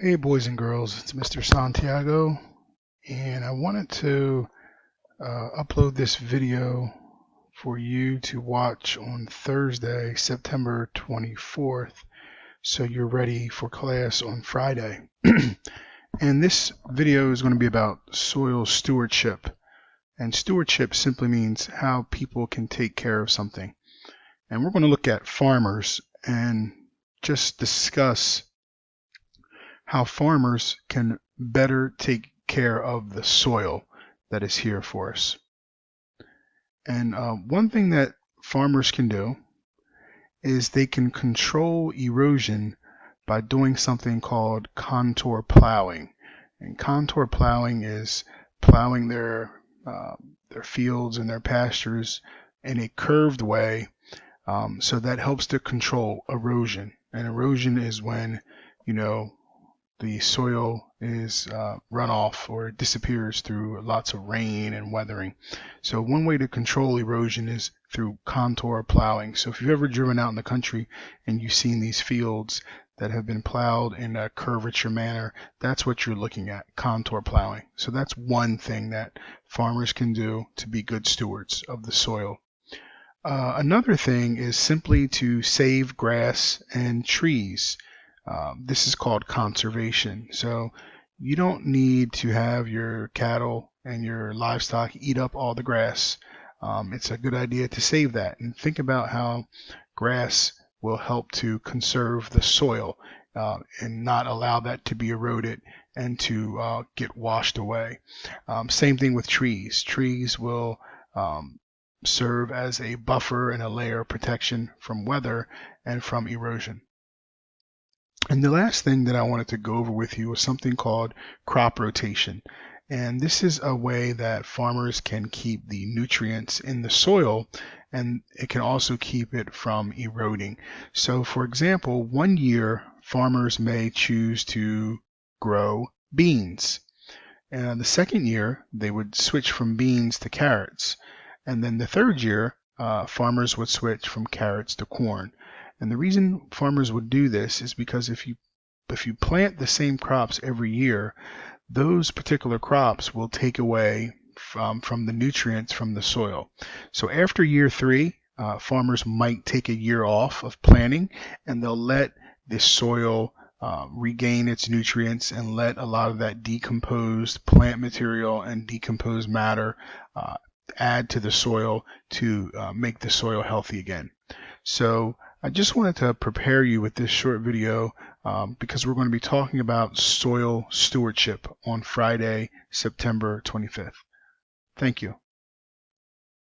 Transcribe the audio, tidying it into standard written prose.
Hey boys and girls, it's Mr. Santiago, and I wanted to upload this video for you to watch on Thursday, September 24th, so you're ready for class on Friday. And this video is going to be about soil stewardship. And stewardship simply means how people can take care of something. And we're going to look at farmers and just discuss how farmers can better take care of the soil that is here for us. And one thing that farmers can do is they can control erosion by doing something called contour plowing. And contour plowing is plowing their fields and their pastures in a curved way, so that helps to control erosion. And erosion is when, the soil is runoff or disappears through lots of rain and weathering. So one way to control erosion is through contour plowing. So if you've ever driven out in the country and you've seen these fields that have been plowed in a curvature manner, that's what you're looking at, contour plowing. So that's one thing that farmers can do to be good stewards of the soil. Another thing is simply to save grass and trees. This is called conservation. So you don't need to have your cattle and your livestock eat up all the grass. It's a good idea to save that and think about how grass will help to conserve the soil and not allow that to be eroded and to get washed away. Same thing with trees. Trees will serve as a buffer and a layer of protection from weather and from erosion. And the last thing that I wanted to go over with you was something called crop rotation. And this is a way that farmers can keep the nutrients in the soil, and it can also keep it from eroding. So for example, one year farmers may choose to grow beans. And the second year they would switch from beans to carrots. And then the third year farmers would switch from carrots to corn. And the reason farmers would do this is because if you plant the same crops every year, those particular crops will take away from the nutrients from the soil. So after year 3, farmers might take a year off of planting, and they'll let the soil regain its nutrients and let a lot of that decomposed plant material and decomposed matter add to the soil to make the soil healthy again. So I just wanted to prepare you with this short video because we're going to be talking about soil stewardship on Friday, September 25th. Thank you.